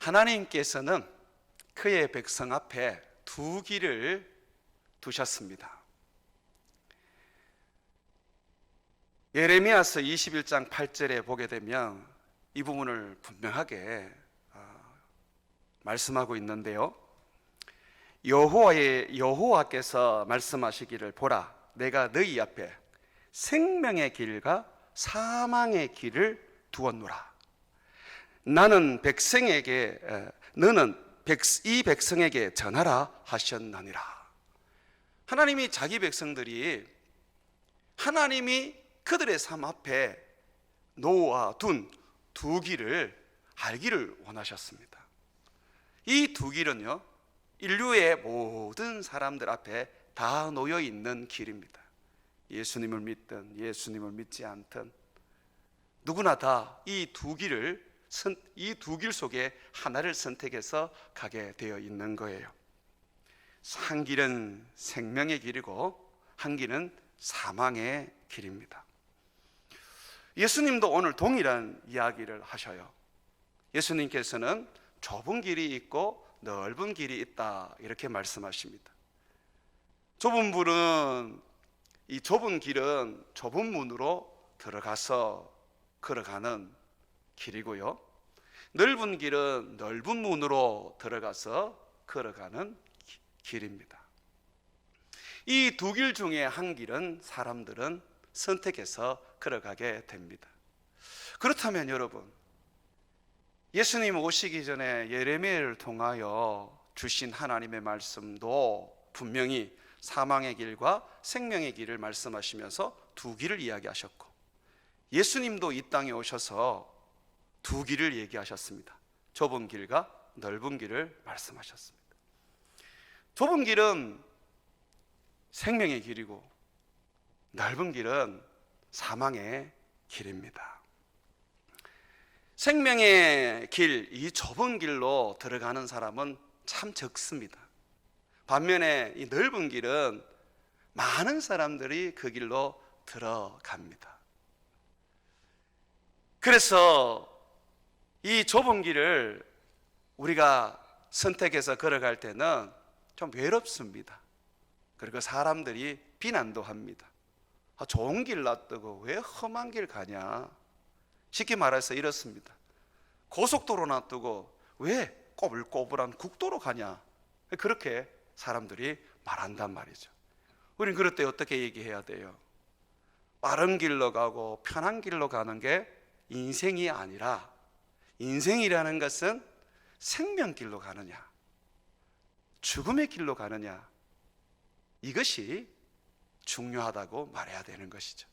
하나님께서는 그의 백성 앞에 두 길을 두셨습니다. 예레미야서 21장 8절에 보게 되면 이 부분을 분명하게 말씀하고 있는데요. 여호와께서 말씀하시기를, 보라, 내가 너희 앞에 생명의 길과 사망의 길을 두었노라. 너는 이 백성에게 전하라 하셨느니라. 하나님이 자기 백성들이 하나님이 그들의 삶 앞에 놓아 둔 두 길을 알기를 원하셨습니다. 이 두 길은요, 인류의 모든 사람들 앞에 다 놓여 있는 길입니다. 예수님을 믿든 예수님을 믿지 않든 누구나 다 이 두 길 속에 하나를 선택해서 가게 되어 있는 거예요. 한 길은 생명의 길이고 한 길은 사망의 길입니다. 예수님도 오늘 동일한 이야기를 하셔요. 예수님께서는 좁은 길이 있고 넓은 길이 있다, 이렇게 말씀하십니다. 이 좁은 길은 좁은 문으로 들어가서 걸어가는 길이고요, 넓은 길은 넓은 문으로 들어가서 걸어가는 길입니다. 이 두 길 중에 한 길은 사람들은 선택해서 걸어가게 됩니다. 그렇다면 여러분, 예수님 오시기 전에 예레미야를 통하여 주신 하나님의 말씀도 분명히 사망의 길과 생명의 길을 말씀하시면서 두 길을 이야기하셨고, 예수님도 이 땅에 오셔서 두 길을 얘기하셨습니다. 좁은 길과 넓은 길을 말씀하셨습니다. 좁은 길은 생명의 길이고 넓은 길은 사망의 길입니다. 생명의 길, 이 좁은 길로 들어가는 사람은 참 적습니다. 반면에 이 넓은 길은 많은 사람들이 그 길로 들어갑니다. 그래서 이 좁은 길을 우리가 선택해서 걸어갈 때는 좀 외롭습니다. 그리고 사람들이 비난도 합니다. 좋은 길 놔두고 왜 험한 길 가냐. 쉽게 말해서 이렇습니다. 고속도로 놔두고 왜 꼬불꼬불한 국도로 가냐. 그렇게 사람들이 말한단 말이죠. 우리는 그럴 때 어떻게 얘기해야 돼요? 빠른 길로 가고 편한 길로 가는 게 인생이 아니라, 인생이라는 것은 생명길로 가느냐 죽음의 길로 가느냐, 이것이 중요하다고 말해야 되는 것이죠.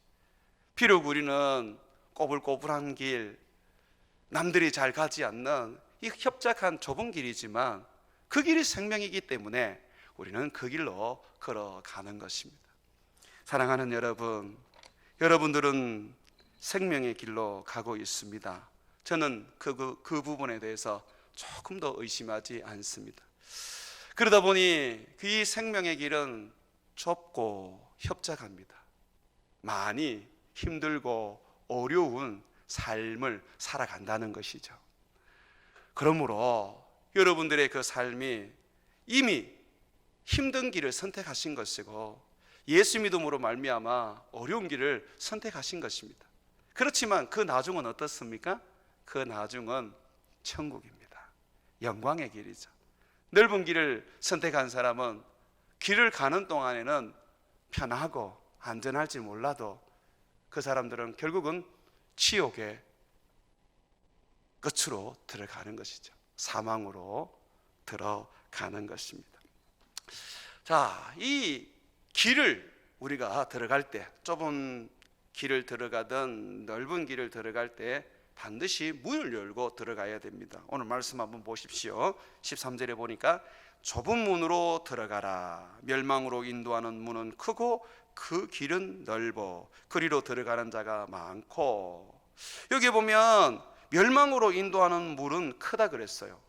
비록 우리는 꼬불꼬불한 길, 남들이 잘 가지 않는 이 협착한 좁은 길이지만 그 길이 생명이기 때문에 우리는 그 길로 걸어가는 것입니다. 사랑하는 여러분, 여러분들은 생명의 길로 가고 있습니다. 저는 그 부분에 대해서 조금 더 의심하지 않습니다. 그러다 보니 이 생명의 길은 좁고 협착합니다. 많이 힘들고 어려운 삶을 살아간다는 것이죠. 그러므로 여러분들의 그 삶이 이미 힘든 길을 선택하신 것이고 예수 믿음으로 말미암아 어려운 길을 선택하신 것입니다. 그렇지만 그 나중은 어떻습니까? 그 나중은 천국입니다. 영광의 길이죠. 넓은 길을 선택한 사람은 길을 가는 동안에는 편하고 안전할지 몰라도 그 사람들은 결국은 지옥의 끝으로 들어가는 것이죠. 사망으로 들어가는 것입니다. 자, 이 길을 우리가 들어갈 때, 좁은 길을 들어가든 넓은 길을 들어갈 때 반드시 문을 열고 들어가야 됩니다. 오늘 말씀 한번 보십시오. 13절에 보니까 좁은 문으로 들어가라. 멸망으로 인도하는 문은 크고 그 길은 넓어 그리로 들어가는 자가 많고. 여기 보면 멸망으로 인도하는 문은 크다 그랬어요.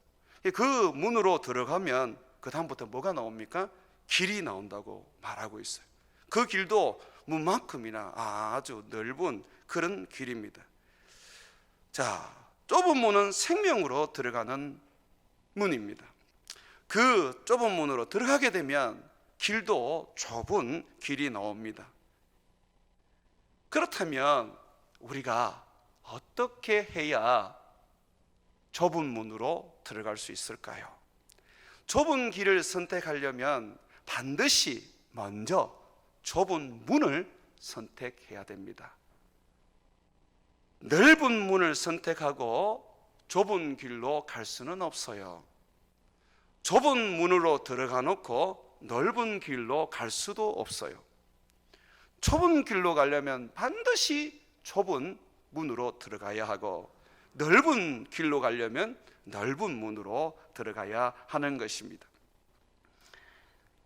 그 문으로 들어가면 그 다음부터 뭐가 나옵니까? 길이 나온다고 말하고 있어요. 그 길도 문만큼이나 아주 넓은 그런 길입니다. 자, 좁은 문은 생명으로 들어가는 문입니다. 그 좁은 문으로 들어가게 되면 길도 좁은 길이 나옵니다. 그렇다면 우리가 어떻게 해야 좁은 문으로 들어갈 수 있을까요? 좁은 길을 선택하려면 반드시 먼저 좁은 문을 선택해야 됩니다. 넓은 문을 선택하고 좁은 길로 갈 수는 없어요. 좁은 문으로 들어가 놓고 넓은 길로 갈 수도 없어요. 좁은 길로 가려면 반드시 좁은 문으로 들어가야 하고, 넓은 길로 가려면 넓은 문으로 들어가야 하는 것입니다.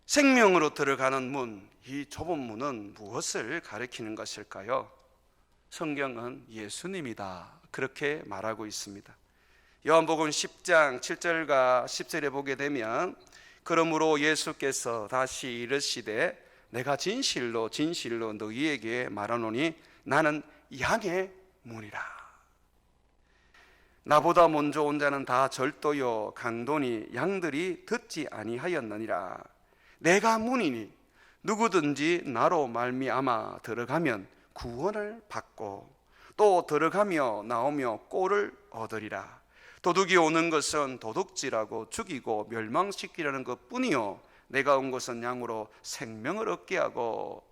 생명으로 들어가는 문, 이 좁은 문은 무엇을 가리키는 것일까요? 성경은 예수님이다, 그렇게 말하고 있습니다. 요한복음 10장 7절과 10절에 보게 되면, 그러므로 예수께서 다시 이르시되 내가 진실로 진실로 너희에게 말하노니 나는 양의 문이라. 나보다 먼저 온 자는 다 절도요 강도니 양들이 듣지 아니하였느니라. 내가 문이니 누구든지 나로 말미암아 들어가면 구원을 받고 또 들어가며 나오며 꼴을 얻으리라. 도둑이 오는 것은 도둑질하고 죽이고 멸망시키려는 것뿐이요 내가 온 것은 양으로 생명을 얻게 하고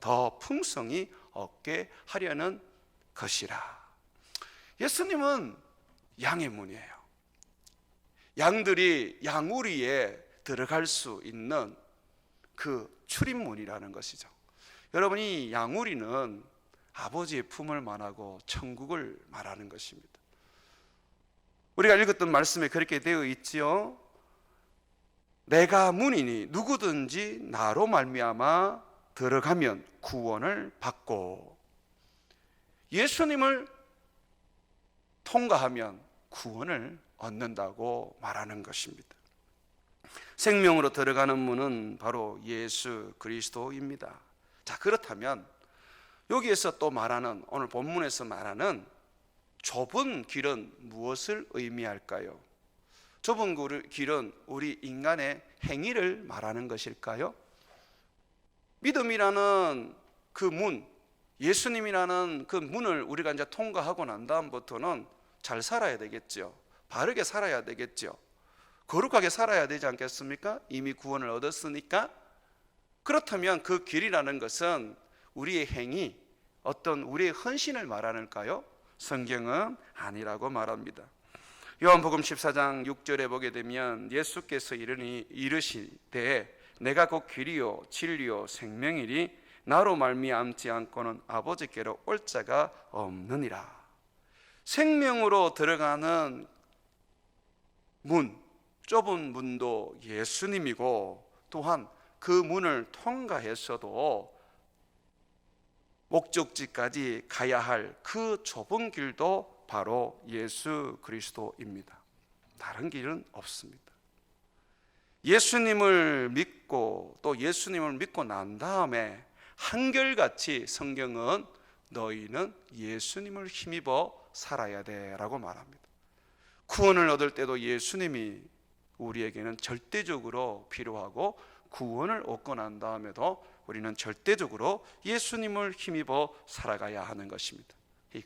더 풍성히 얻게 하려는 것이라. 예수님은 양의 문이에요. 양들이 양우리에 들어갈 수 있는 그 출입문이라는 것이죠. 여러분, 이 양우리는 아버지의 품을 말하고 천국을 말하는 것입니다. 우리가 읽었던 말씀에 그렇게 되어 있지요. 내가 문이니 누구든지 나로 말미암아 들어가면 구원을 받고, 예수님을 통과하면 구원을 얻는다고 말하는 것입니다. 생명으로 들어가는 문은 바로 예수 그리스도입니다. 자, 그렇다면 여기에서 또 말하는, 오늘 본문에서 말하는 좁은 길은 무엇을 의미할까요? 좁은 길은 우리 인간의 행위를 말하는 것일까요? 믿음이라는 그 문, 예수님이라는 그 문을 우리가 이제 통과하고 난 다음부터는 잘 살아야 되겠죠. 바르게 살아야 되겠죠. 거룩하게 살아야 되지 않겠습니까? 이미 구원을 얻었으니까. 그렇다면 그 길이라는 것은 우리의 행위, 어떤 우리의 헌신을 말하는가요? 성경은 아니라고 말합니다. 요한복음 14장 6절에 보게 되면 예수께서 이르시되 내가 곧 길이요 진리요 생명이니 나로 말미암지 않고는 아버지께로 올 자가 없느니라. 생명으로 들어가는 문, 좁은 문도 예수님이고, 또한 그 문을 통과해서도 목적지까지 가야 할 그 좁은 길도 바로 예수 그리스도입니다. 다른 길은 없습니다. 예수님을 믿고 또 예수님을 믿고 난 다음에 한결같이 성경은 너희는 예수님을 힘입어 살아야 돼라고 말합니다. 구원을 얻을 때도 예수님이 우리에게는 절대적으로 필요하고, 구원을 얻고 난 다음에도 우리는 절대적으로 예수님을 힘입어 살아가야 하는 것입니다.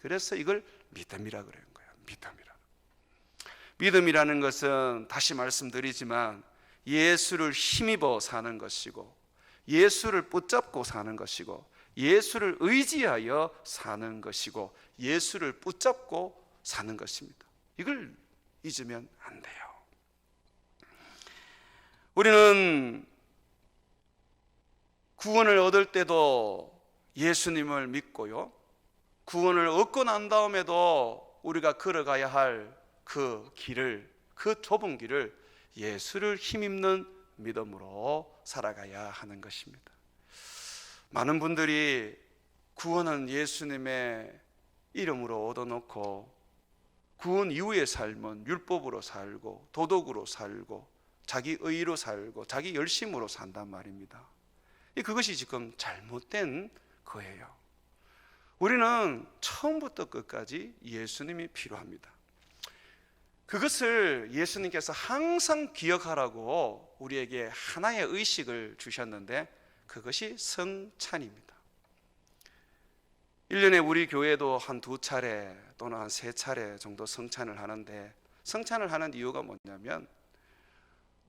그래서 이걸 믿음이라 그러는 거예요. 믿음이라는 것은 다시 말씀드리지만 예수를 힘입어 사는 것이고, 예수를 붙잡고 사는 것이고, 예수를 의지하여 사는 것이고, 예수를 붙잡고 사는 것입니다. 이걸 잊으면 안 돼요. 우리는 구원을 얻을 때도 예수님을 믿고요, 구원을 얻고 난 다음에도 우리가 걸어가야 할 그 길을, 그 좁은 길을 예수를 힘입는 믿음으로 살아가야 하는 것입니다. 많은 분들이 구원은 예수님의 이름으로 얻어놓고 구원 이후의 삶은 율법으로 살고 도덕으로 살고 자기 의로 살고 자기 열심으로 산단 말입니다. 그것이 지금 잘못된 거예요. 우리는 처음부터 끝까지 예수님이 필요합니다. 그것을 예수님께서 항상 기억하라고 우리에게 하나의 의식을 주셨는데 그것이 성찬입니다. 1년에 우리 교회도 한 2차례 또는 한 3차례 정도 성찬을 하는데, 성찬을 하는 이유가 뭐냐면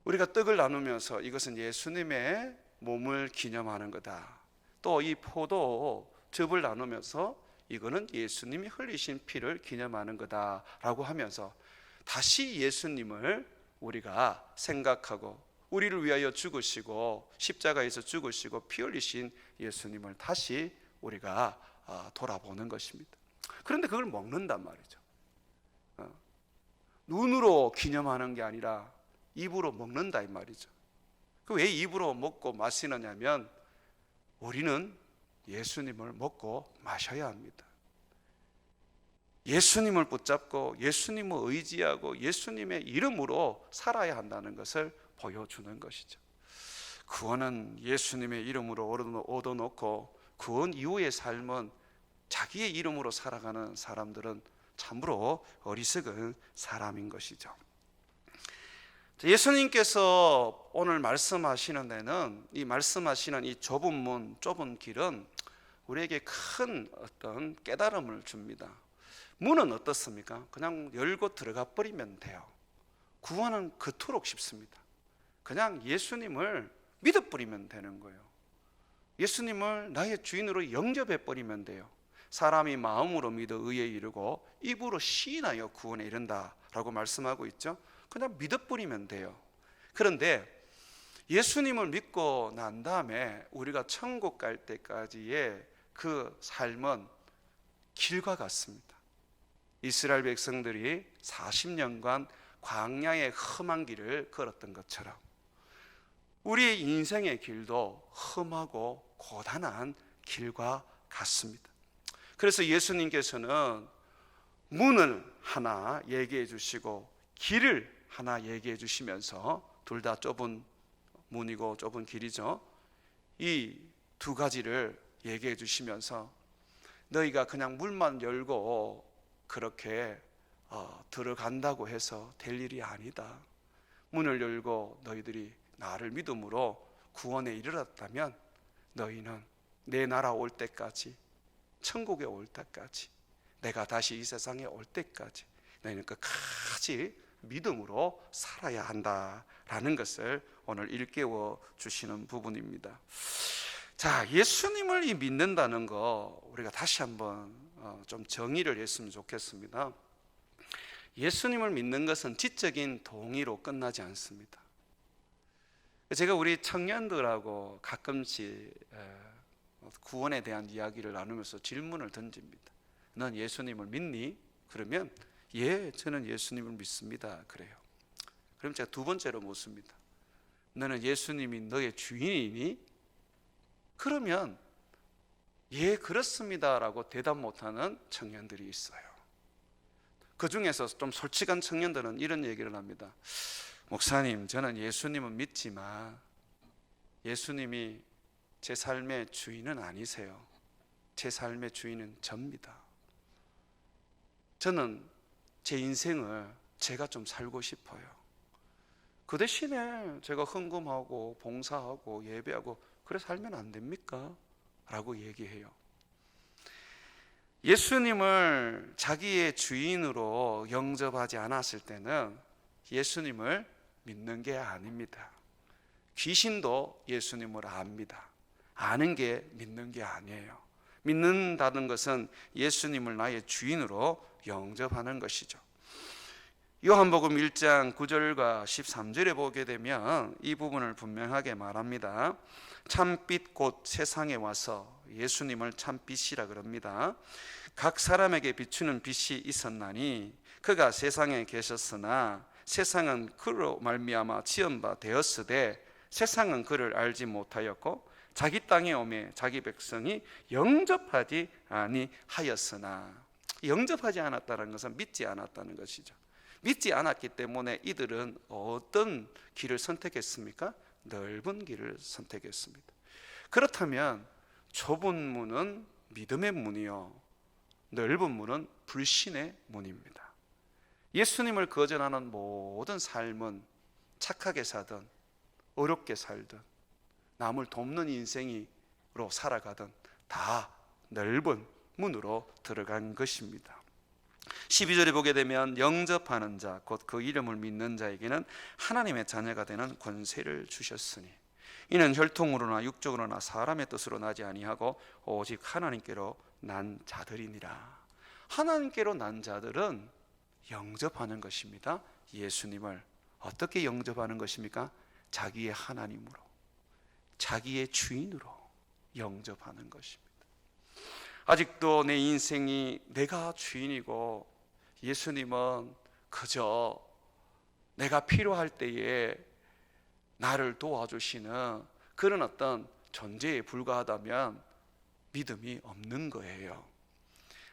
우리가 떡을 나누면서 이것은 예수님의 몸을 기념하는 거다. 또 이 포도즙을 나누면서 이거는 예수님이 흘리신 피를 기념하는 거다라고 하면서 다시 예수님을 우리가 생각하고 우리를 위하여 죽으시고 십자가에서 죽으시고 피 흘리신 예수님을 다시 우리가 돌아보는 것입니다. 그런데 그걸 먹는단 말이죠. 눈으로 기념하는 게 아니라 입으로 먹는다 이 말이죠. 왜 입으로 먹고 마시느냐면 우리는 예수님을 먹고 마셔야 합니다. 예수님을 붙잡고 예수님을 의지하고 예수님의 이름으로 살아야 한다는 것을 보여주는 것이죠. 구원은 예수님의 이름으로 얻어놓고 구원 이후의 삶은 자기의 이름으로 살아가는 사람들은 참으로 어리석은 사람인 것이죠. 예수님께서 오늘 말씀하시는 데는 이 말씀하시는 이 좁은 문, 좁은 길은 우리에게 큰 어떤 깨달음을 줍니다. 문은 어떻습니까? 그냥 열고 들어가 버리면 돼요. 구원은 그토록 쉽습니다. 그냥 예수님을 믿어버리면 되는 거예요. 예수님을 나의 주인으로 영접해 버리면 돼요. 사람이 마음으로 믿어 의에 이르고 입으로 시인하여 구원에 이른다라고 말씀하고 있죠. 그냥 믿어버리면 돼요. 그런데 예수님을 믿고 난 다음에 우리가 천국 갈 때까지의 그 삶은 길과 같습니다. 이스라엘 백성들이 40년간 광야의 험한 길을 걸었던 것처럼 우리의 인생의 길도 험하고 고단한 길과 같습니다. 그래서 예수님께서는 문을 하나 얘기해 주시고 길을 하나 얘기해 주시면서 둘 다 좁은 문이고 좁은 길이죠. 이 두 가지를 얘기해 주시면서 너희가 그냥 문만 열고 그렇게 들어간다고 해서 될 일이 아니다. 문을 열고 너희들이 나를 믿음으로 구원에 이르렀다면 너희는 내 나라 올 때까지, 천국에 올 때까지, 내가 다시 이 세상에 올 때까지 너희는 끝까지 믿음으로 살아야 한다라는 것을 오늘 일깨워 주시는 부분입니다. 자, 예수님을 믿는다는 거 우리가 다시 한번 좀 정의를 했으면 좋겠습니다. 예수님을 믿는 것은 지적인 동의로 끝나지 않습니다. 제가 우리 청년들하고 가끔씩 구원에 대한 이야기를 나누면서 질문을 던집니다. 넌 예수님을 믿니? 그러면 예, 저는 예수님을 믿습니다. 그래요. 그럼 제가 두 번째로 묻습니다. 너는 예수님이 너의 주인이니? 그러면 예, 그렇습니다라고 대답 못하는 청년들이 있어요. 그 중에서 좀 솔직한 청년들은 이런 얘기를 합니다. 목사님, 저는 예수님은 믿지만 예수님이 제 삶의 주인은 아니세요. 제 삶의 주인은 접니다. 저는 제 인생을 제가 좀 살고 싶어요. 그 대신에 제가 헌금하고 봉사하고 예배하고 그래 살면 안 됩니까? 라고 얘기해요. 예수님을 자기의 주인으로 영접하지 않았을 때는 예수님을 믿는 게 아닙니다. 귀신도 예수님을 압니다. 아는 게 믿는 게 아니에요. 믿는다는 것은 예수님을 나의 주인으로 영접하는 것이죠. 요한복음 1장 9절과 13절에 보게 되면 이 부분을 분명하게 말합니다. 참빛 곧 세상에 와서 예수님을 참빛이라 그럽니다. 각 사람에게 비추는 빛이 있었나니 그가 세상에 계셨으나 세상은 그로 말미암아 지은 바 되었으되 세상은 그를 알지 못하였고 자기 땅에 오매 자기 백성이 영접하지 아니하였으나, 영접하지 않았다는 것은 믿지 않았다는 것이죠. 믿지 않았기 때문에 이들은 어떤 길을 선택했습니까? 넓은 길을 선택했습니다. 그렇다면 좁은 문은 믿음의 문이요, 넓은 문은 불신의 문입니다. 예수님을 거절하는 모든 삶은 착하게 사든 어렵게 살든 남을 돕는 인생으로 살아가든 다 넓은 문으로 들어간 것입니다. 12절에 보게 되면 영접하는 자, 곧 그 이름을 믿는 자에게는 하나님의 자녀가 되는 권세를 주셨으니 이는 혈통으로나 육적으로나 사람의 뜻으로 나지 아니하고 오직 하나님께로 난 자들이니라. 하나님께로 난 자들은 영접하는 것입니다. 예수님을 어떻게 영접하는 것입니까? 자기의 하나님으로, 자기의 주인으로 영접하는 것입니다. 아직도 내 인생이 내가 주인이고 예수님은 그저 내가 필요할 때에 나를 도와주시는 그런 어떤 존재에 불과하다면 믿음이 없는 거예요.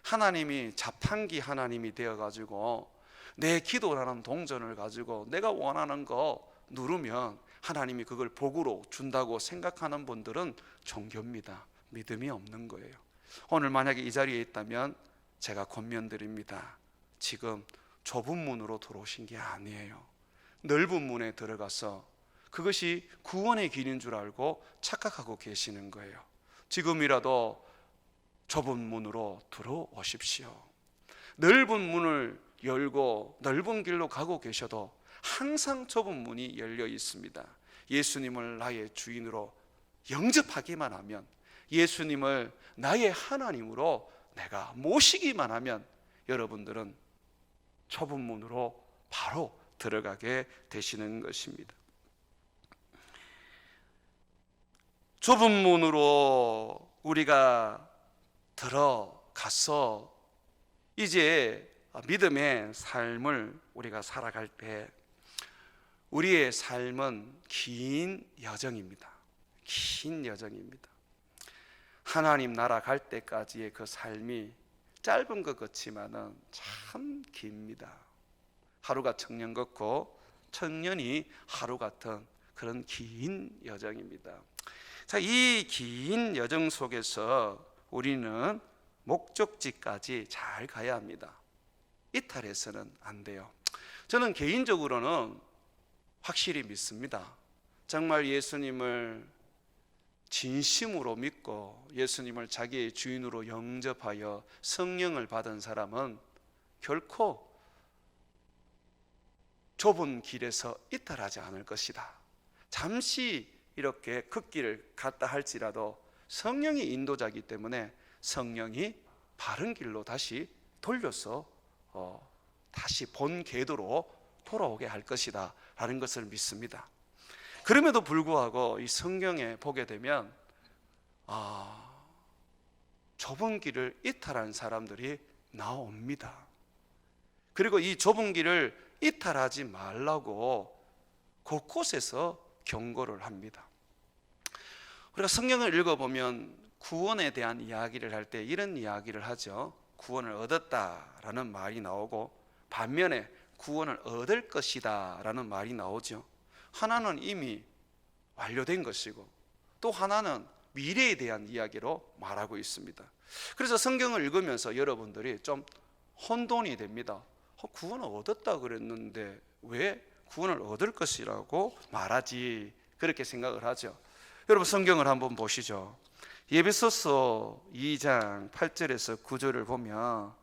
하나님이 자판기 하나님이 되어가지고 내 기도라는 동전을 가지고 내가 원하는 거 누르면 하나님이 그걸 복으로 준다고 생각하는 분들은 종교입니다. 믿음이 없는 거예요. 오늘 만약에 이 자리에 있다면 제가 권면드립니다. 지금 좁은 문으로 들어오신 게 아니에요. 넓은 문에 들어가서 그것이 구원의 길인 줄 알고 착각하고 계시는 거예요. 지금이라도 좁은 문으로 들어오십시오. 넓은 문을 열고 넓은 길로 가고 계셔도 항상 좁은 문이 열려 있습니다. 예수님을 나의 주인으로 영접하기만 하면, 예수님을 나의 하나님으로 내가 모시기만 하면 여러분들은 좁은 문으로 바로 들어가게 되시는 것입니다. 좁은 문으로 우리가 들어가서 이제 믿음의 삶을 우리가 살아갈 때 우리의 삶은 긴 여정입니다. 긴 여정입니다. 하나님 나라 갈 때까지의 그 삶이 짧은 것 같지만은 참 깁니다. 하루가 청년 같고 청년이 하루 같은 그런 긴 여정입니다. 자, 이 긴 여정 속에서 우리는 목적지까지 잘 가야 합니다. 이탈해서는 안 돼요. 저는 개인적으로는 확실히 믿습니다. 정말 예수님을 진심으로 믿고 예수님을 자기의 주인으로 영접하여 성령을 받은 사람은 결코 좁은 길에서 이탈하지 않을 것이다. 잠시 이렇게 걷기를 갔다 할지라도 성령이 인도자이기 때문에 성령이 바른 길로 다시 돌려서 다시 본 궤도로 돌아오게 할 것이다 라는 것을 믿습니다. 그럼에도 불구하고 이 성경에 보게 되면 좁은 길을 이탈한 사람들이 나옵니다. 그리고 이 좁은 길을 이탈하지 말라고 곳곳에서 경고를 합니다. 우리가 성경을 읽어보면 구원에 대한 이야기를 할 때 이런 이야기를 하죠. 구원을 얻었다라는 말이 나오고 반면에 구원을 얻을 것이다 라는 말이 나오죠. 하나는 이미 완료된 것이고 또 하나는 미래에 대한 이야기로 말하고 있습니다. 그래서 성경을 읽으면서 여러분들이 좀 혼돈이 됩니다. 구원을 얻었다 그랬는데 왜 구원을 얻을 것이라고 말하지? 그렇게 생각을 하죠. 여러분 성경을 한번 보시죠. 에베소서 2장 8절에서 9절을 보면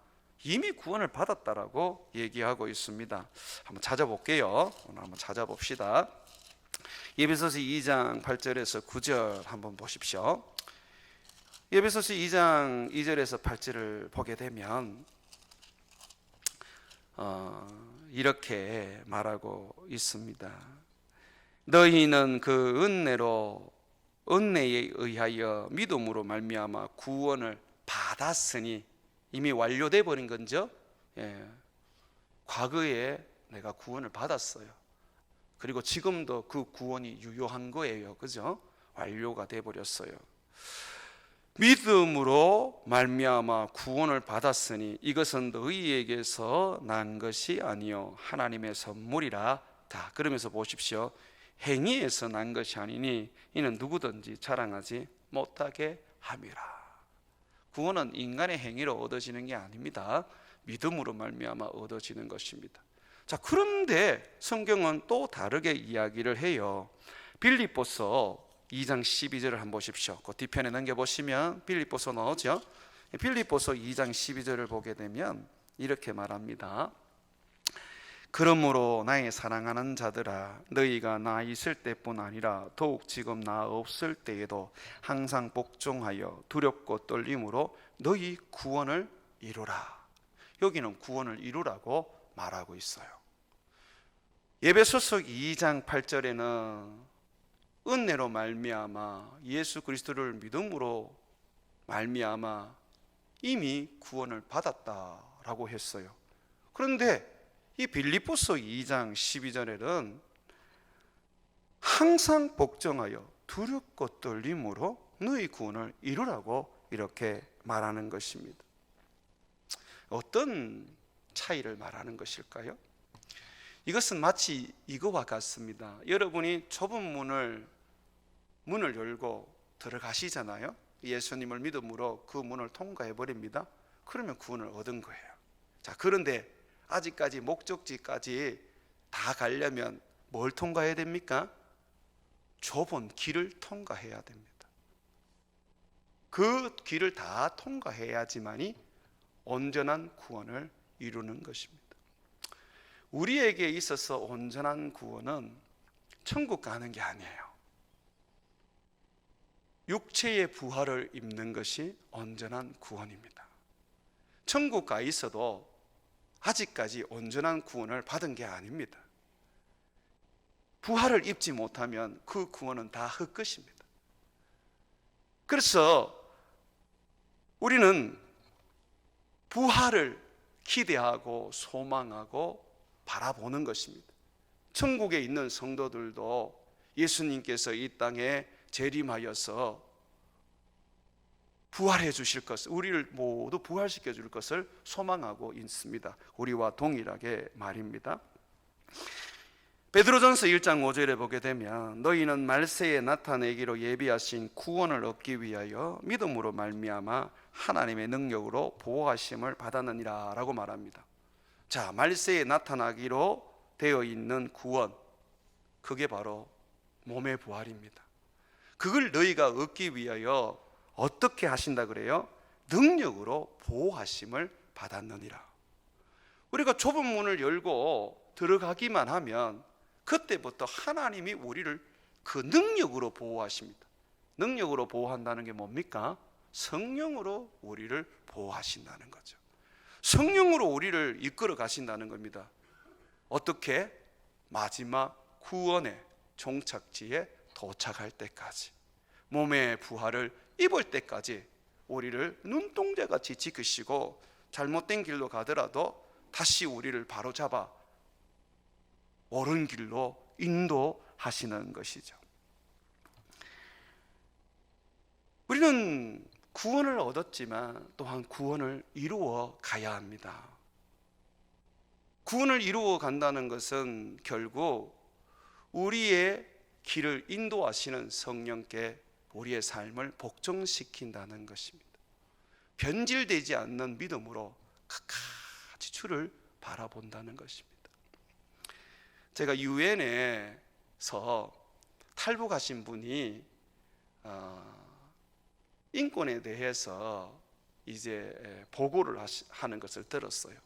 이미 구원을 받았다라고 얘기하고 있습니다. 한번 찾아볼게요. 오늘 한번 찾아봅시다. 에베소서 2장 8절에서 9절 한번 보십시오. 에베소서 2장 2절에서 8절을 보게 되면 이렇게 말하고 있습니다. 너희는 그 은혜에 의하여 믿음으로 말미암아 구원을 받았으니, 이미 완료돼 버린 건죠. 과거에 내가 구원을 받았어요. 그리고 지금도 그 구원이 유효한 거예요. 그죠? 완료가 돼 버렸어요. 믿음으로 말미암아 구원을 받았으니 이것은 너희에게서 난 것이 아니요 하나님의 선물이라. 다 그러면서 보십시오. 행위에서 난 것이 아니니 이는 누구든지 자랑하지 못하게 함이라. 구원은 인간의 행위로 얻어지는 게 아닙니다. 믿음으로 말미암아 얻어지는 것입니다. 자, 그런데 성경은 또 다르게 이야기를 해요. 빌립보서 2장 12절을 한번 보십시오. 그 뒤편에 넘겨보시면 빌립보서 나오죠. 빌립보서 2장 12절을 보게 되면 이렇게 말합니다. 그러므로 나의 사랑하는 자들아, 너희가 나 있을 때뿐 아니라 더욱 지금 나 없을 때에도 항상 복종하여 두렵고 떨림으로 너희 구원을 이루라. 여기는 구원을 이루라고 말하고 있어요. 에베소서 2장 8절에는 은혜로 말미암아 예수 그리스도를 믿음으로 말미암아 이미 구원을 받았다라고 했어요. 그런데 이 빌립보서 2장 12절에는 항상 복종하여 두렵고 떨림으로 너희 구원을 이루라고 이렇게 말하는 것입니다. 어떤 차이를 말하는 것일까요? 이것은 마치 이거와 같습니다. 여러분이 좁은 문을 열고 들어가시잖아요. 예수님을 믿음으로 그 문을 통과해 버립니다. 그러면 구원을 얻은 거예요. 자, 그런데 아직까지 목적지까지 다 가려면 뭘 통과해야 됩니까? 좁은 길을 통과해야 됩니다. 그 길을 다 통과해야지만이 온전한 구원을 이루는 것입니다. 우리에게 있어서 온전한 구원은 천국 가는 게 아니에요. 육체의 부활을 입는 것이 온전한 구원입니다. 천국 가 있어도 아직까지 온전한 구원을 받은 게 아닙니다. 부활을 입지 못하면 그 구원은 다 헛것입니다. 그래서 우리는 부활을 기대하고 소망하고 바라보는 것입니다. 천국에 있는 성도들도 예수님께서 이 땅에 재림하여서 부활해 주실 것을, 우리를 모두 부활시켜 줄 것을 소망하고 있습니다. 우리와 동일하게 말입니다. 베드로전서 1장 5절에 보게 되면 너희는 말세에 나타내기로 예비하신 구원을 얻기 위하여 믿음으로 말미암아 하나님의 능력으로 보호하심을 받았느니라 라고 말합니다. 자, 말세에 나타나기로 되어 있는 구원, 그게 바로 몸의 부활입니다. 그걸 너희가 얻기 위하여 어떻게 하신다 그래요? 능력으로 보호하심을 받았느니라. 우리가 좁은 문을 열고 들어가기만 하면 그때부터 하나님이 우리를 그 능력으로 보호하십니다. 능력으로 보호한다는 게 뭡니까? 성령으로 우리를 보호하신다는 거죠. 성령으로 우리를 이끌어 가신다는 겁니다. 어떻게? 마지막 구원의 종착지에 도착할 때까지, 몸의 부활을 입을 때까지 우리를 눈동자같이 지키시고 잘못된 길로 가더라도 다시 우리를 바로잡아 옳은 길로 인도하시는 것이죠. 우리는 구원을 얻었지만 또한 구원을 이루어 가야 합니다. 구원을 이루어 간다는 것은 결국 우리의 길을 인도하시는 성령께 우리의 삶을 복종시킨다는 것입니다. 변질되지 않는 믿음으로 끝까지 주를 바라본다는 것입니다. 제가 유엔에서 탈북하신 분이 인권에 대해서 이제 보고를 하는 것을 들었어요.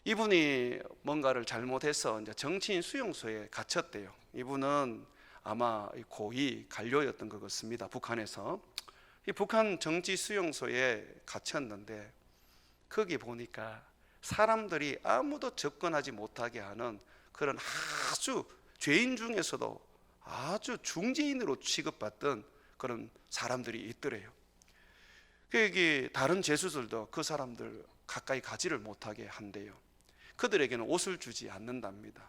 이분이 뭔가를 잘못해서 이제 정치인 수용소에 갇혔대요. 이분은 아마 고위 관료였던 것 같습니다. 북한에서. 이 북한 정치 수용소에 갇혔는데 거기 보니까 사람들이 아무도 접근하지 못하게 하는 그런 아주 죄인 중에서도 아주 중죄인으로 취급받던 그런 사람들이 있더래요. 여기 다른 죄수들도 그 사람들 가까이 가지를 못하게 한대요. 그들에게는 옷을 주지 않는답니다.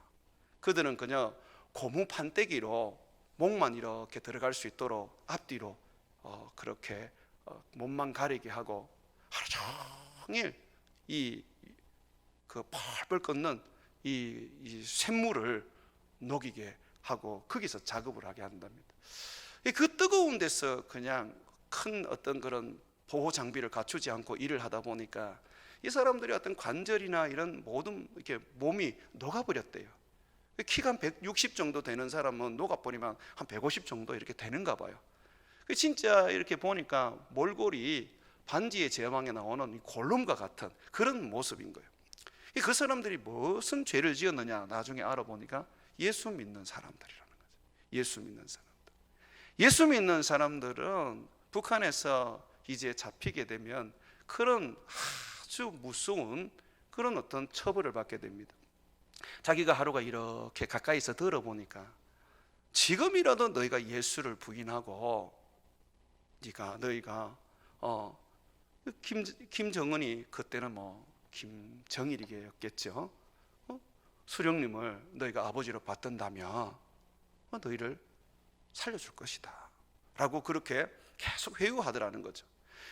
그들은 그냥 고무 판때기로 목만 이렇게 들어갈 수 있도록 앞뒤로 그렇게 몸만 가리게 하고 하루 종일 그 펄펄 끓는 이 샘물을 녹이게 하고 거기서 작업을 하게 한답니다. 그 뜨거운 데서 그냥 큰 어떤 그런 보호 장비를 갖추지 않고 일을 하다 보니까 이 사람들이 어떤 관절이나 이런 모든 이렇게 몸이 녹아버렸대요. 키가 한 160 정도 되는 사람은 녹아버리면 한 150 정도 이렇게 되는가 봐요. 진짜 이렇게 보니까 몰골이 반지의 제왕에 나오는 이 골룸과 같은 그런 모습인 거예요. 그 사람들이 무슨 죄를 지었느냐 나중에 알아보니까 예수 믿는 사람들이라는 거죠. 예수 믿는 사람들. 예수 믿는 사람들은 북한에서 이제 잡히게 되면 그런 아주 무서운 그런 어떤 처벌을 받게 됩니다. 자기가 하루가 이렇게 가까이서 들어보니까 지금이라도 너희가 예수를 부인하고 너희가 김정은이 그때는 뭐 김정일이겠죠. 수령님을 너희가 아버지로 받든다면 너희를 살려줄 것이다 라고 그렇게 계속 회유하더라는 거죠.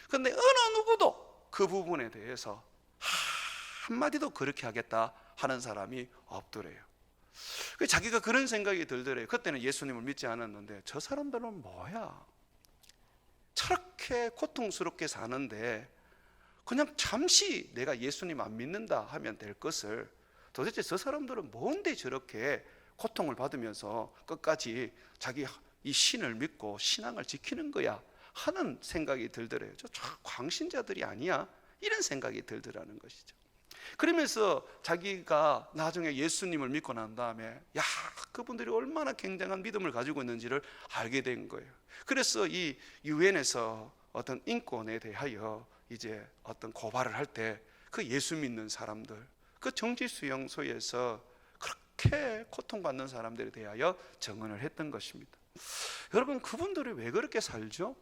그런데 어느 누구도 그 부분에 대해서 한마디도 그렇게 하겠다 하는 사람이 없더래요. 자기가 그런 생각이 들더래요. 그때는 예수님을 믿지 않았는데 저 사람들은 뭐야, 저렇게 고통스럽게 사는데 그냥 잠시 내가 예수님 안 믿는다 하면 될 것을 도대체 저 사람들은 뭔데 저렇게 고통을 받으면서 끝까지 자기 이 신을 믿고 신앙을 지키는 거야 하는 생각이 들더래요. 저 광신자들이 아니야 이런 생각이 들더라는 것이죠. 그러면서 자기가 나중에 예수님을 믿고 난 다음에 그분들이 얼마나 굉장한 믿음을 가지고 있는지를 알게 된 거예요. 그래서 이 유엔에서 어떤 인권에 대하여 이제 어떤 고발을 할 때 그 예수 믿는 사람들, 그 정치수용소에서 그렇게 고통받는 사람들에 대하여 증언을 했던 것입니다. 여러분, 그분들이 왜 그렇게 살죠?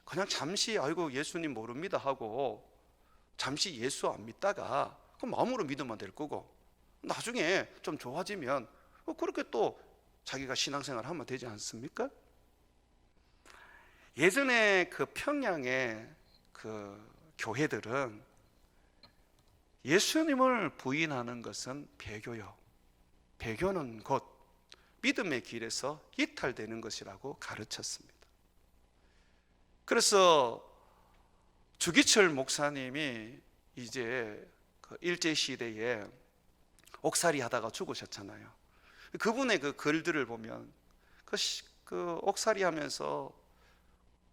그냥 잠시 아이고 예수님 모릅니다 하고 잠시 예수 안 믿다가 그 마음으로 믿으면 될 거고 나중에 좀 좋아지면 그렇게 또 자기가 신앙생활 하면 되지 않습니까? 예전에 그 평양의 그 교회들은 예수님을 부인하는 것은 배교요. 배교는 곧 믿음의 길에서 이탈되는 것이라고 가르쳤습니다. 그래서 주기철 목사님이 이제 그 일제시대에 옥살이 하다가 죽으셨잖아요. 그분의 그 글들을 보면 그 옥살이 하면서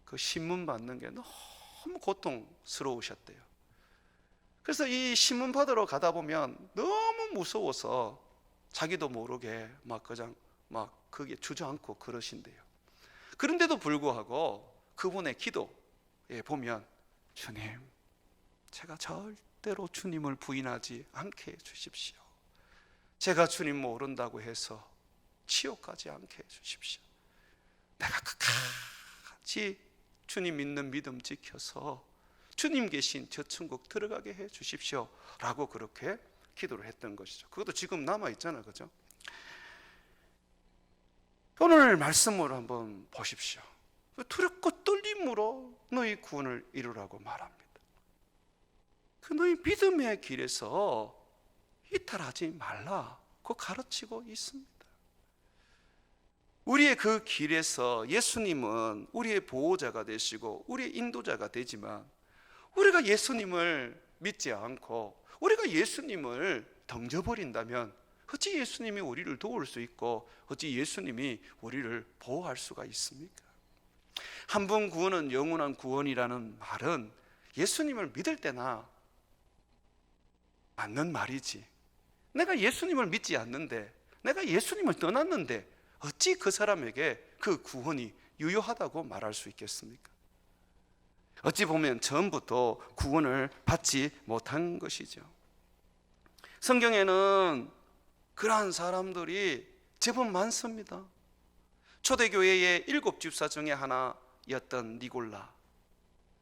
그 신문 받는 게 너무 고통스러우셨대요. 그래서 이 신문 받으러 가다 보면 너무 무서워서 자기도 모르게 막 그냥 막 거기에 주저앉고 그러신대요. 그런데도 불구하고 그분의 기도에 보면 주님, 제가 절대로 주님을 부인하지 않게 해주십시오. 제가 주님 모른다고 해서 지옥 가지 않게 해주십시오. 내가 끝까지 주님 믿는 믿음 지켜서 주님 계신 저 천국 들어가게 해 주십시오 라고 그렇게 기도를 했던 것이죠. 그것도 지금 남아있잖아요, 그죠? 오늘 말씀으로 한번 보십시오. 두렵고 떨림으로 너희 구원을 이루라고 말합니다. 그 너희 믿음의 길에서 이탈하지 말라고 가르치고 있습니다. 우리의 그 길에서 예수님은 우리의 보호자가 되시고 우리의 인도자가 되지만 우리가 예수님을 믿지 않고 우리가 예수님을 던져버린다면 어찌 예수님이 우리를 도울 수 있고 어찌 예수님이 우리를 보호할 수가 있습니까? 한 번 구원은 영원한 구원이라는 말은 예수님을 믿을 때나 맞는 말이지, 내가 예수님을 믿지 않는데 내가 예수님을 떠났는데 어찌 그 사람에게 그 구원이 유효하다고 말할 수 있겠습니까? 어찌 보면 처음부터 구원을 받지 못한 것이죠. 성경에는 그러한 사람들이 제법 많습니다. 초대교회의 7 집사 중에 하나였던 니골라,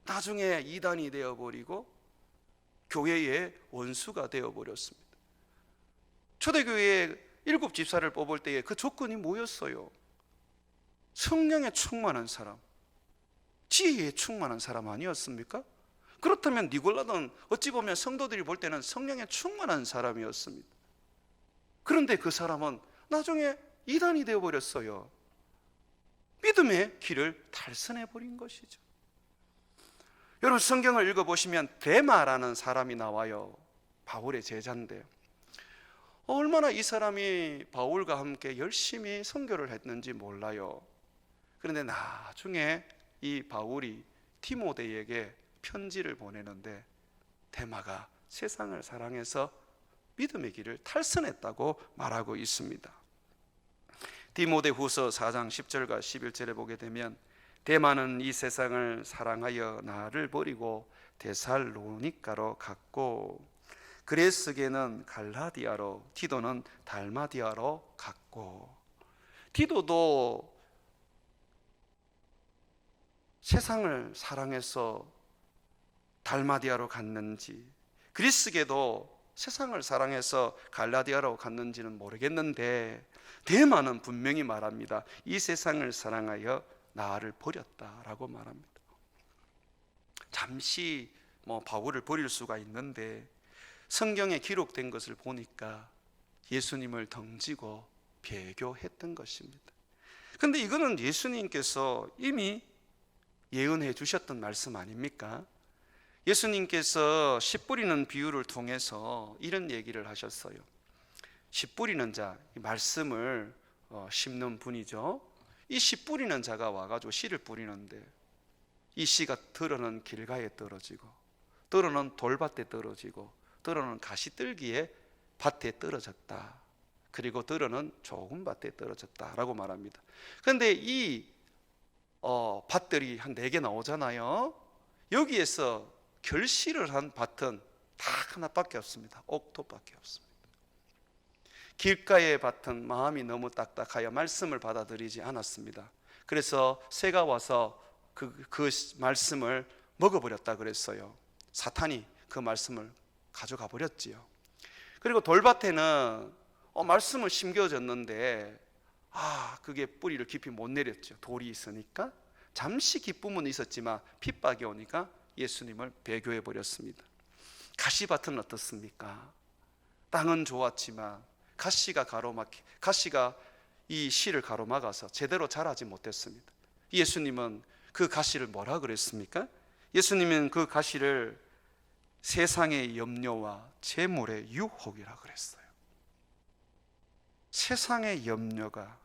나중에 이단이 되어버리고 교회의 원수가 되어버렸습니다. 초대교회의 7 집사를 뽑을 때에 그 조건이 뭐였어요? 성령에 충만한 사람, 지혜에 충만한 사람 아니었습니까? 그렇다면 니골라는 어찌 보면 성도들이 볼 때는 성령에 충만한 사람이었습니다. 그런데 그 사람은 나중에 이단이 되어버렸어요. 믿음의 길을 탈선해버린 것이죠. 여러분 성경을 읽어보시면 데마라는 사람이 나와요. 바울의 제자인데 얼마나 이 사람이 바울과 함께 열심히 선교를 했는지 몰라요. 그런데 나중에 이 바울이 디모데에게 편지를 보내는데 데마가 세상을 사랑해서 믿음의 길을 탈선했다고 말하고 있습니다. 디모데후서 4장 10절과 11절에 보게 되면 데마는 이 세상을 사랑하여 나를 버리고 데살로니가로 갔고 그레스게는 갈라디아로 디도는 달마디아로 갔고 디도도 세상을 사랑해서 달마디아로 갔는지 그리스게도 세상을 사랑해서 갈라디아로 갔는지는 모르겠는데 데마는 분명히 말합니다. 이 세상을 사랑하여 나를 버렸다라고 말합니다. 잠시 바울을 버릴 수가 있는데 성경에 기록된 것을 보니까 예수님을 덩지고 배교했던 것입니다. 그런데 이거는 예수님께서 이미 예언해 주셨던 말씀 아닙니까? 예수님께서 씨 뿌리는 비유를 통해서 이런 얘기를 하셨어요. 씨 뿌리는 자, 이 말씀을 심는 분이죠. 이 씨 뿌리는 자가 와가지고 씨를 뿌리는데 이 씨가 들어는 길가에 떨어지고 들어는 돌밭에 떨어지고 들어는 가시떨기에 밭에 떨어졌다. 그리고 들어는 좁은 밭에 떨어졌다라고 말합니다. 그런데 이 밭들이 한 4개 나오잖아요. 여기에서 결실을 한 밭은 딱 하나밖에 없습니다. 옥토밖에 없습니다. 길가의 밭은 마음이 너무 딱딱하여 말씀을 받아들이지 않았습니다. 그래서 새가 와서 그 말씀을 먹어버렸다 그랬어요. 사탄이 그 말씀을 가져가 버렸지요. 그리고 돌밭에는 말씀을 심겨졌는데 그게 뿌리를 깊이 못 내렸죠. 돌이 있으니까. 잠시 기쁨은 있었지만 핍박이 오니까 예수님을 배교해 버렸습니다. 가시밭은 어떻습니까? 땅은 좋았지만 가시가 이 씨를 가로막아서 제대로 자라지 못했습니다. 예수님은 그 가시를 뭐라 그랬습니까? 예수님은 그 가시를 세상의 염려와 재물의 유혹이라 그랬어요. 세상의 염려가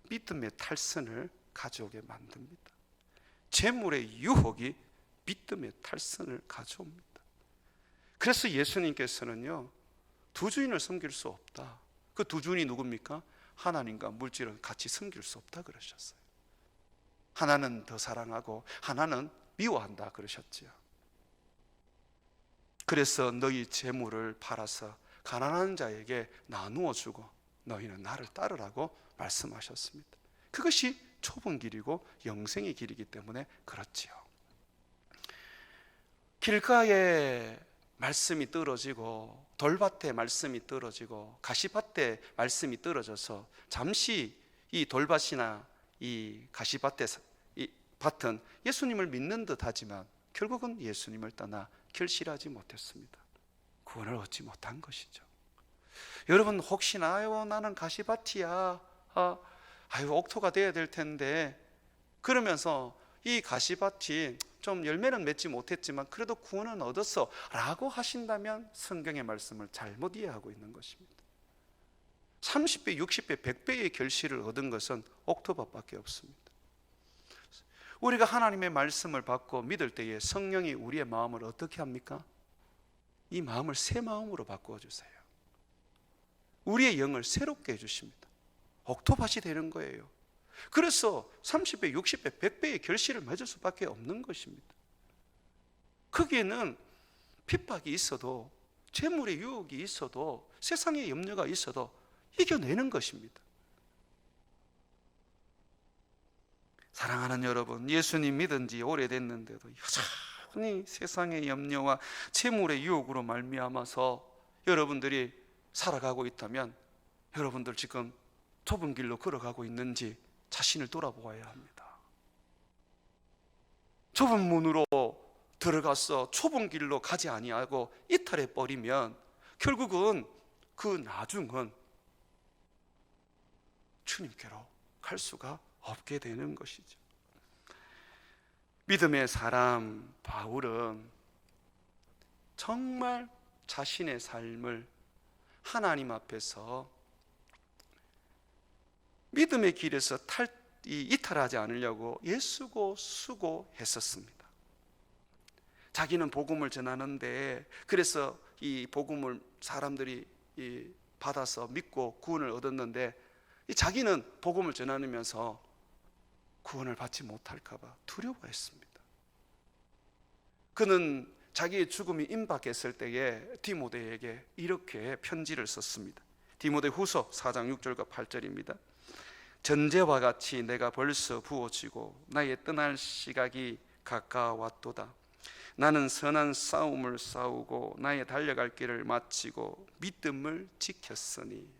믿음의 탈선을 가져오게 만듭니다. 재물의 유혹이 믿음의 탈선을 가져옵니다. 그래서 예수님께서는요, 두 주인을 섬길 수 없다. 그 두 주인이 누굽니까? 하나님과 물질을 같이 섬길 수 없다 그러셨어요. 하나는 더 사랑하고 하나는 미워한다 그러셨지요. 그래서 너희 재물을 팔아서 가난한 자에게 나누어 주고 너희는 나를 따르라고 말씀하셨습니다. 그것이 좁은 길이고 영생의 길이기 때문에 그렇지요. 길가에 말씀이 떨어지고 돌밭에 말씀이 떨어지고 가시밭에 말씀이 떨어져서 잠시 이 돌밭이나 이 밭은 예수님을 믿는 듯 하지만 결국은 예수님을 떠나 결실하지 못했습니다. 구원을 얻지 못한 것이죠. 여러분 혹시나 나는 가시밭이야, 옥토가 돼야 될 텐데 그러면서 이 가시밭이 좀 열매는 맺지 못했지만 그래도 구원은 얻었어 라고 하신다면 성경의 말씀을 잘못 이해하고 있는 것입니다. 30배, 60배, 100배의 결실을 얻은 것은 옥토밭밖에 없습니다. 우리가 하나님의 말씀을 받고 믿을 때에 성령이 우리의 마음을 어떻게 합니까? 이 마음을 새 마음으로 바꾸어 주세요. 우리의 영을 새롭게 해주십니다. 옥토밭이 되는 거예요. 그래서 30배, 60배, 100배의 결실을 맺을 수밖에 없는 것입니다. 거기에는 핍박이 있어도 재물의 유혹이 있어도 세상의 염려가 있어도 이겨내는 것입니다. 사랑하는 여러분, 예수님 믿은 지 오래됐는데도 여전히 세상의 염려와 재물의 유혹으로 말미암아서 여러분들이 살아가고 있다면 여러분들 지금 좁은 길로 걸어가고 있는지 자신을 돌아보아야 합니다. 좁은 문으로 들어가서 좁은 길로 가지 아니하고 이탈해 버리면 결국은 그 나중은 주님께로 갈 수가 없게 되는 것이죠. 믿음의 사람 바울은 정말 자신의 삶을 하나님 앞에서 믿음의 길에서 이탈하지 않으려고 애쓰고 수고했었습니다. 자기는 복음을 전하는데, 그래서 이 복음을 사람들이 받아서 믿고 구원을 얻었는데, 자기는 복음을 전하면서 구원을 받지 못할까 봐 두려워했습니다. 그는 자기의 죽음이 임박했을 때에 디모데에게 이렇게 편지를 썼습니다. 디모데 후서 4장 6절과 8절입니다. 전제와 같이 내가 벌써 부어지고 나의 떠날 시각이 가까웠도다. 나는 선한 싸움을 싸우고 나의 달려갈 길을 마치고 믿음을 지켰으니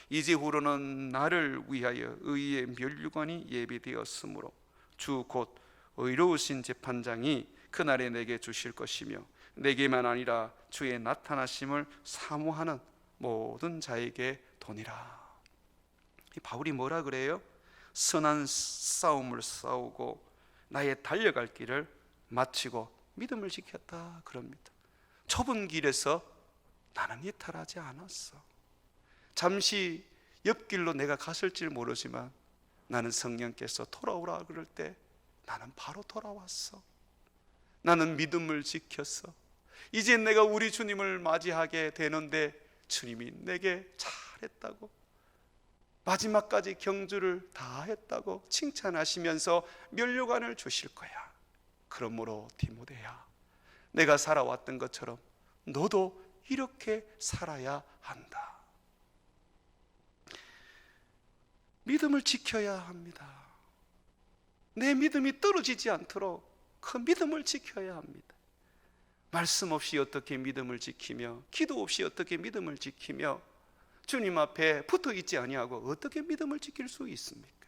이제 후로는 나를 위하여 의의 면류관이 예비되었으므로 주 곧 의로우신 재판장이 그날에 내게 주실 것이며 내게만 아니라 주의 나타나심을 사모하는 모든 자에게 도니라. 바울이 뭐라 그래요? 선한 싸움을 싸우고 나의 달려갈 길을 마치고 믿음을 지켰다 그럽니다. 좁은 길에서 나는 이탈하지 않았어. 잠시 옆길로 내가 갔을지 모르지만 나는 성령께서 돌아오라 그럴 때 나는 바로 돌아왔어. 나는 믿음을 지켰어. 이제 내가 우리 주님을 맞이하게 되는데 주님이 내게 잘했다고, 마지막까지 경주를 다 했다고 칭찬하시면서 면류관을 주실 거야. 그러므로 디모데야, 내가 살아왔던 것처럼 너도 이렇게 살아야 한다. 믿음을 지켜야 합니다. 내 믿음이 떨어지지 않도록 그 믿음을 지켜야 합니다. 말씀 없이 어떻게 믿음을 지키며, 기도 없이 어떻게 믿음을 지키며, 주님 앞에 붙어 있지 아니하고 어떻게 믿음을 지킬 수 있습니까?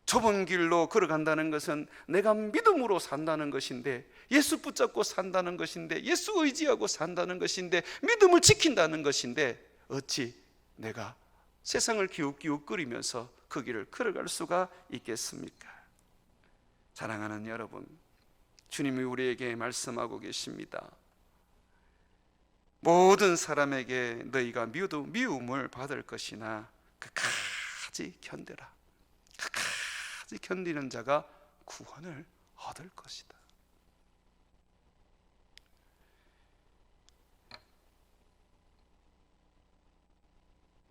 좁은 길로 걸어간다는 것은 내가 믿음으로 산다는 것인데, 예수 붙잡고 산다는 것인데, 예수 의지하고 산다는 것인데, 믿음을 지킨다는 것인데, 어찌 내가 세상을 기웃기웃거리면서 그 길을 걸어갈 수가 있겠습니까? 사랑하는 여러분, 주님이 우리에게 말씀하고 계십니다. 모든 사람에게 너희가 미움을 받을 것이나 끝까지 견뎌라. 끝까지 견디는 자가 구원을 얻을 것이다.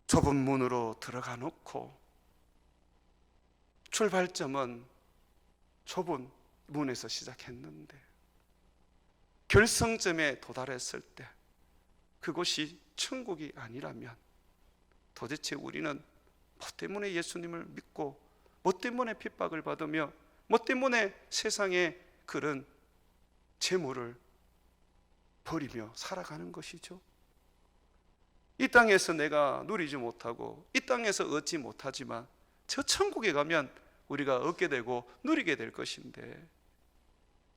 좁은 문으로 들어가 놓고 출발점은 좁은 문에서 시작했는데 결성점에 도달했을 때 그곳이 천국이 아니라면 도대체 우리는 뭐 때문에 예수님을 믿고, 뭐 때문에 핍박을 받으며, 뭐 때문에 세상의 그런 재물을 버리며 살아가는 것이죠? 이 땅에서 내가 누리지 못하고 이 땅에서 얻지 못하지만 저 천국에 가면 우리가 얻게 되고 누리게 될 것인데,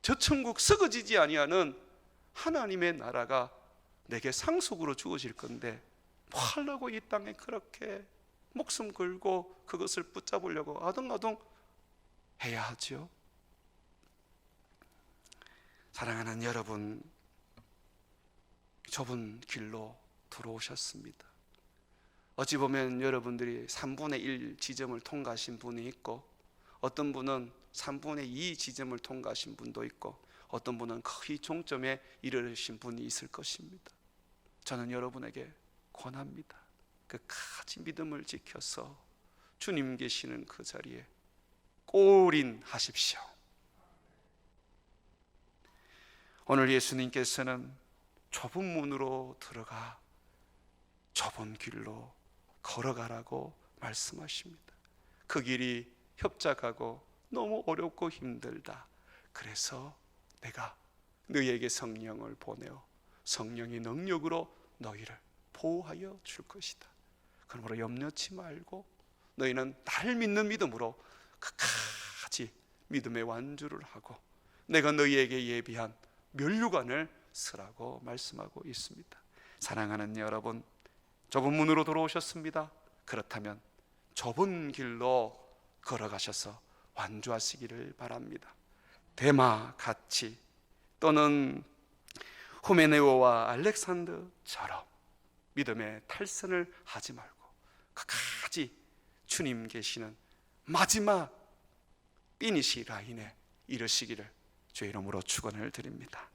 저 천국 썩어지지 아니하는 하나님의 나라가 내게 상속으로 주어질 건데 뭐 하려고 이 땅에 그렇게 목숨 걸고 그것을 붙잡으려고 아둥아둥 해야 하죠? 사랑하는 여러분, 좁은 길로 들어오셨습니다. 어찌 보면 여러분들이 3분의 1 지점을 통과하신 분이 있고, 어떤 분은 3분의 2 지점을 통과하신 분도 있고, 어떤 분은 거의 종점에 이르르신 분이 있을 것입니다. 저는 여러분에게 권합니다. 끝까지 믿음을 지켜서 주님 계시는 그 자리에 골인하십시오. 오늘 예수님께서는 좁은 문으로 들어가 좁은 길로 걸어가라고 말씀하십니다. 그 길이 협착하고 너무 어렵고 힘들다. 그래서 내가 너희에게 성령을 보내어 성령의 능력으로 너희를 보호하여 줄 것이다. 그러므로 염려치 말고 너희는 나를 믿는 믿음으로 끝까지 믿음의 완주를 하고 내가 너희에게 예비한 면류관을 쓰라고 말씀하고 있습니다. 사랑하는 여러분, 좁은 문으로 들어오셨습니다. 그렇다면 좁은 길로 걸어가셔서 완주하시기를 바랍니다. 데마 같이 또는 후메네오와 알렉산더처럼 믿음의 탈선을 하지 말고 끝까지 주님 계시는 마지막 피니시 라인에 이르시기를 주의 이름으로 축원을 드립니다.